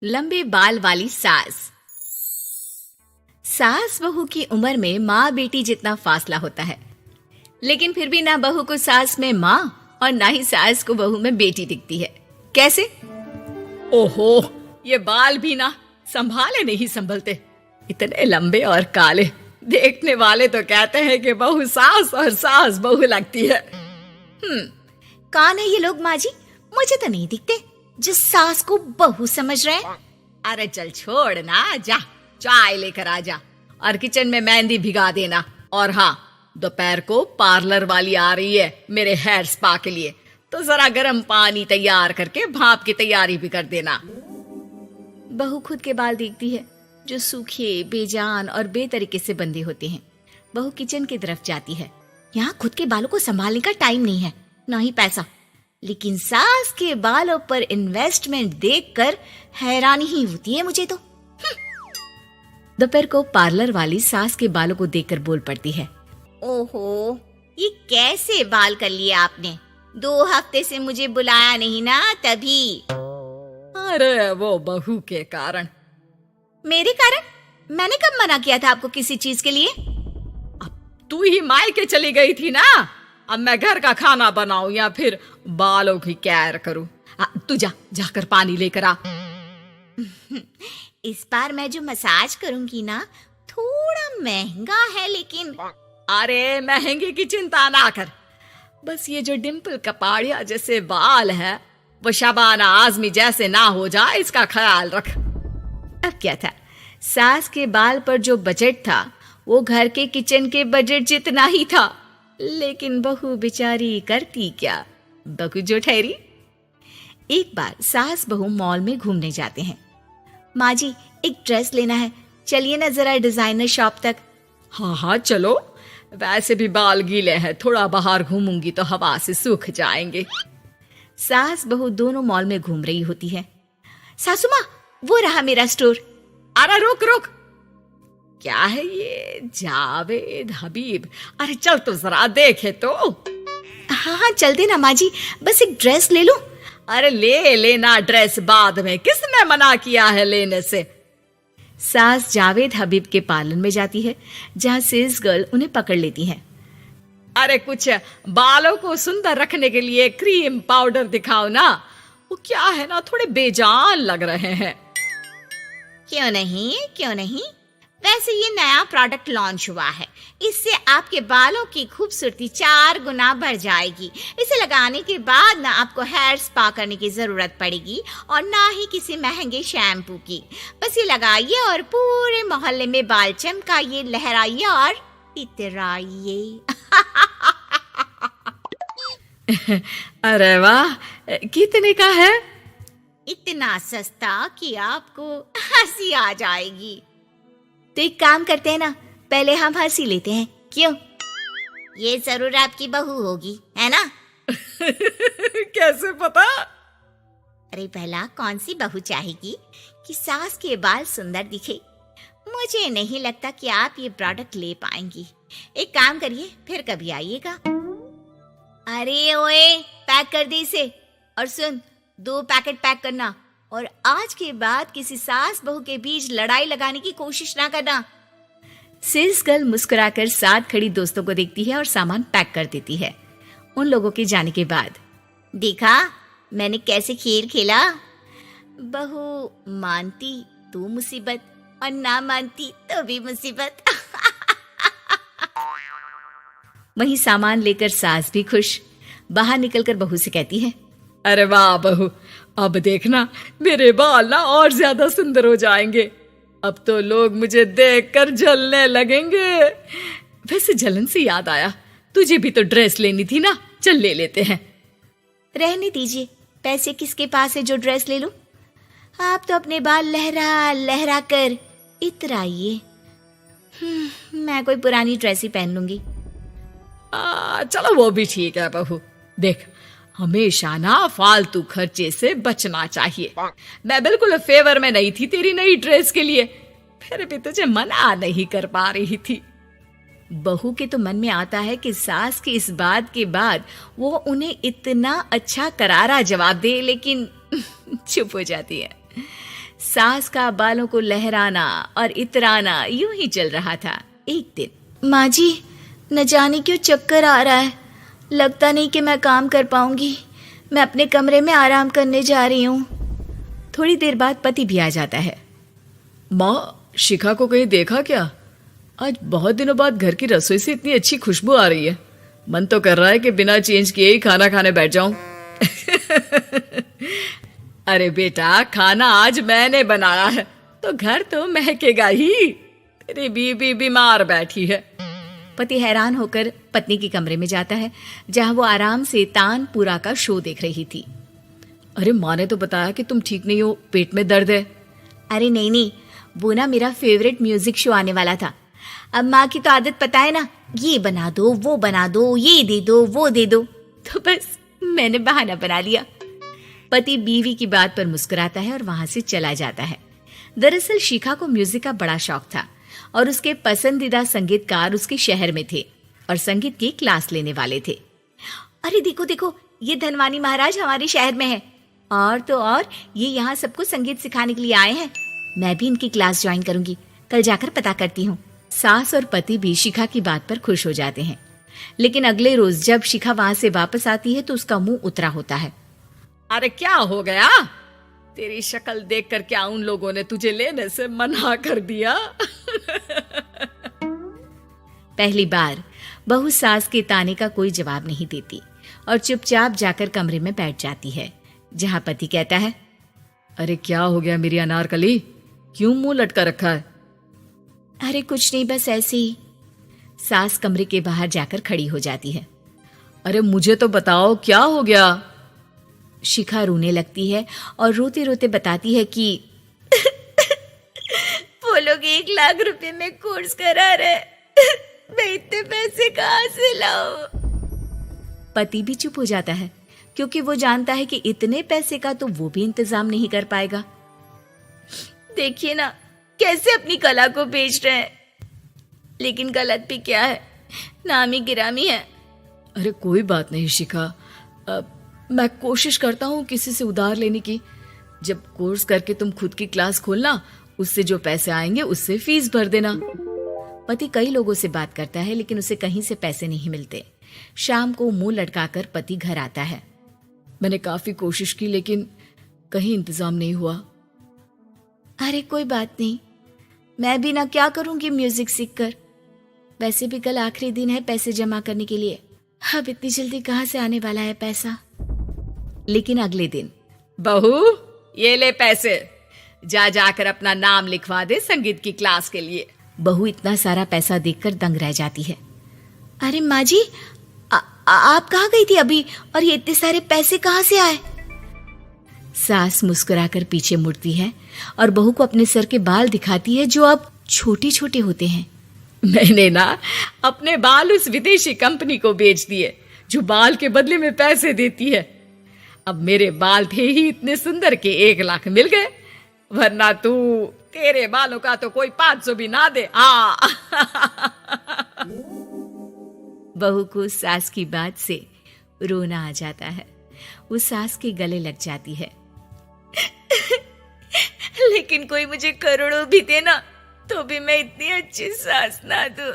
लंबे बाल वाली सास। सास बहू की उम्र में माँ बेटी जितना फासला होता है, लेकिन फिर भी ना बहू को सास में माँ और ना ही सास को बहू में बेटी दिखती है। कैसे? ओहो, ये बाल भी ना संभाले नहीं संभलते, इतने लंबे और काले। देखने वाले तो कहते हैं कि बहू सास और सास बहू लगती है। कौन है ये लोग माँ जी? मुझे तो नहीं दिखते जो सास को बहू समझ रहे हैं। अरे चल छोड़ ना, जा चाय लेकर आ जा और किचन में मेहंदी भिगा देना। और हाँ, दोपहर को पार्लर वाली आ रही है मेरे हेयर स्पा के लिए, तो जरा गर्म पानी तैयार करके भाप की तैयारी भी कर देना। बहू खुद के बाल देखती है जो सूखे, बेजान और बेतरीके से बंधे होते हैं। बहू किचन की तरफ जाती है। यहाँ खुद के बालों को संभालने का टाइम नहीं है, ना ही पैसा, लेकिन सास के बालों पर इन्वेस्टमेंट देखकर हैरानी ही होती है मुझे तो। दोपहर को पार्लर वाली सास के बालों को देखकर बोल पड़ती है, ओहो, ये कैसे बाल कर लिए आपने? 2 हफ्ते से मुझे बुलाया नहीं ना, तभी। अरे वो बहू के कारण। मेरे कारण? मैंने कब मना किया था आपको किसी चीज के लिए? अब तू ही मायके चली गई थी ना, अब मैं घर का खाना बनाऊं या फिर बालों की केयर करूं? तू जाकर पानी लेकर आ। इस बार मैं जो मसाज करूंगी ना, थोड़ा महंगा है, लेकिन अरे महंगे की चिंता ना कर, बस ये जो डिम्पल कपाड़िया जैसे बाल है वो शबाना आजमी जैसे ना हो जाए, इसका ख्याल रख। अब क्या था, सास के बाल पर जो बजट था वो घर के किचन के बजट जितना ही था, लेकिन बहू बेचारी करती क्या, बहू जो ठहरी। एक बार सास बहू मॉल में घूमने जाते हैं। माँ जी, एक ड्रेस लेना है, चलिए ना जरा डिजाइनर शॉप तक। हाँ चलो, वैसे भी बाल गीले हैं, थोड़ा बाहर घूमूंगी तो हवा से सूख जाएंगे। सास बहू दोनों मॉल में घूम रही होती है। सासू माँ, वो रहा मेरा स्टोर। अरे रुक, क्या है ये? जावेद हबीब। अरे चल तो जरा देखे तो। हाँ चल देना माँ जी, बस एक ड्रेस ले लूं। अरे ले लेना ड्रेस बाद में, किसने मना किया है लेने से? सास जावेद हबीब के पार्लर में जाती है, जहाँ सेल्स गर्ल उन्हें पकड़ लेती है। अरे कुछ बालों को सुंदर रखने के लिए क्रीम पाउडर दिखाओ ना, वो क्या है ना, थोड़े बेजान लग रहे हैं। क्यों नहीं, वैसे ये नया प्रोडक्ट लॉन्च हुआ है, इससे आपके बालों की खूबसूरती 4 गुना बढ़ जाएगी। इसे लगाने के बाद ना आपको हेयर स्पा करने की जरूरत पड़ेगी और ना ही किसी महंगे शैम्पू की। बस ये लगाइए और पूरे मोहल्ले में बाल चमकाइए, लहराइए और इतराइए। अरे वाह, कितने का है? इतना सस्ता कि आपको हंसी आ जाएगी। तो एक काम करते हैं ना, पहले हम हंसी लेते हैं, क्यों? ये जरूर आपकी बहू होगी, है ना? कैसे पता? अरे भला कौन सी बहू चाहेगी कि सास के बाल सुंदर दिखे? मुझे नहीं लगता कि आप ये प्रोडक्ट ले पाएंगी। एक काम करिए, फिर कभी आइएगा। अरे ओए, पैक कर दे इसे, और सुन, 2 पैकेट पैक करना, और आज के बाद किसी सास बहू के बीच लड़ाई लगाने की कोशिश ना करना। सेल्स गर्ल मुस्कुराकर साथ खड़ी दोस्तों को देखती है और सामान पैक कर देती है। उन लोगों के जाने के बाद, देखा मैंने कैसे खेल खेला? बहू मानती तो मुसीबत, और ना मानती तो भी मुसीबत। वहीं सामान लेकर सास भी खुश बाहर निकलकर बहू से कहती है, अरे वाह बहू, अब देखना मेरे बाल ना और ज्यादा सुंदर हो जाएंगे। अब तो लोग मुझे देखकर जलने लगेंगे। वैसे जलन से याद आया, तुझे भी तो ड्रेस लेनी थी ना, चल ले लेते हैं। रहने दीजिए, पैसे किसके पास है जो ड्रेस ले लूं? आप तो अपने बाल लहरा लहरा कर इतराइए। मैं कोई पुरानी ड्रेस ही पहन लूंगी। चलो वो भी ठीक है बहू, देख हमेशा ना फालतू खर्चे से बचना चाहिए। मैं बिल्कुल फेवर में नहीं थी तेरी नई ड्रेस के लिए, फिर भी तुझे मना नहीं कर पा रही थी। बहू के तो मन में आता है कि सास की इस बात के बाद वो उन्हें इतना अच्छा करारा जवाब दे, लेकिन चुप हो जाती है। सास का बालों को लहराना और इतराना यूं ही चल रहा था। एक दिन, माँ जी, न जाने क्यों चक्कर आ रहा है, लगता नहीं कि मैं काम कर पाऊंगी। मैं अपने कमरे में आराम करने जा रही हूँ। थोड़ी देर बाद पति भी आ जाता है। माँ, शिखा को कहीं देखा क्या? आज बहुत दिनों बाद घर की रसोई से इतनी अच्छी खुशबू आ रही है। मन तो कर रहा है कि बिना चेंज किए ही खाना खाने बैठ जाऊं। अरे बेटा, खाना आज मैंने बनाया है तो घर तो महकेगा ही। तेरी बीबी बीमार बैठी है। पति हैरान होकर पत्नी के कमरे में जाता है, जहां वो आराम से तानपुरा का शो देख रही थी। अरे, माँ ने तो बताया कि तुम ठीक नहीं हो, पेट में दर्द है। अरे नहीं, वो ना मेरा फेवरेट म्यूजिक शो आने वाला था। अब माँ की तो आदत पता है ना, ये बना दो, वो बना दो, ये दे दो, वो दे दो, तो बस मैंने बहाना बना लिया। पति बीवी की बात पर मुस्कुराता है और वहां से चला जाता है। दरअसल शिखा को म्यूजिक का बड़ा शौक था और उसके पसंदीदा संगीतकार उसके शहर में थे और संगीत की क्लास लेने वाले थे। अरे देखो देखो, ये धनवानी महाराज हमारे शहर में है, और तो और ये यहाँ सबको संगीत सिखाने के लिए आए हैं। मैं भी इनकी क्लास ज्वाइन करूंगी, कल जाकर पता करती हूँ। सास और पति भी शिखा की बात पर खुश हो जाते हैं, लेकिन अगले रोज जब शिखा वहां से वापस आती है तो उसका मुंह उतरा होता है। अरे क्या हो गया? तेरी शक्ल देखकर क्या उन लोगों ने तुझे लेने से मना कर दिया? पहली बार बहू सास के ताने का कोई जवाब नहीं देती और चुपचाप जाकर कमरे में बैठ जाती है, जहां पति कहता है, अरे क्या हो गया मेरी अनारकली, क्यों मुंह लटका रखा है? अरे कुछ नहीं, बस ऐसे ही। सास कमरे के बाहर जाकर खड़ी हो जाती है। अरे मुझे तो बताओ, क्या हो गया? शिखा रोने लगती है और रोते रोते बताती है कि वो लोग 1 लाख रुपए में कोर्स करा रहे, मैं इतने पैसे कहाँ से लाऊं? पति भी चुप हो जाता है, क्योंकि वो जानता है कि इतने पैसे का तो वो भी इंतजाम नहीं कर पाएगा। देखिए ना, कैसे अपनी कला को बेच रहे हैं, लेकिन गलत भी क्या है, नामी गिरामी है। अरे कोई बात नहीं शिखा, मैं कोशिश करता हूँ किसी से उधार लेने की। जब कोर्स करके तुम खुद की क्लास खोलना, उससे जो पैसे आएंगे उससे फीस भर देना। पति कई लोगों से बात करता है, लेकिन उसे कहीं से पैसे नहीं मिलते। शाम को मुंह लटकाकर पति घर आता है। मैंने काफी कोशिश की, लेकिन कहीं इंतजाम नहीं हुआ। अरे कोई बात नहीं, मैं भी ना क्या करूंगी म्यूजिक सीखकर। वैसे भी कल आखिरी दिन है पैसे जमा करने के लिए। अब इतनी जल्दी कहाँ से आने वाला है पैसा? लेकिन अगले दिन, बहू ये ले पैसे, जा जाकर अपना नाम लिखवा दे संगीत की क्लास के लिए। बहू इतना सारा पैसा देखकर दंग रह जाती है। अरे माँ जी, आप कहाँ गई थी अभी, और ये इतने सारे पैसे कहाँ से आए? सास मुस्कुराकर पीछे मुड़ती है और बहू को अपने सर के बाल दिखाती है, जो अब छोटे छोटे होते हैं। मैंने ना अपने बाल उस विदेशी कंपनी को बेच दिए, जो बाल के बदले में पैसे देती है। अब मेरे बाल थे ही इतने सुंदर के 1 लाख मिल गए, वरना तेरे बालों का तो कोई 500 भी ना दे। बहू को सास की बात से रोना आ जाता है। वो सास के गले लग जाती है। लेकिन कोई मुझे करोड़ों भी दे ना, तो भी मैं इतनी अच्छी सास ना दूं।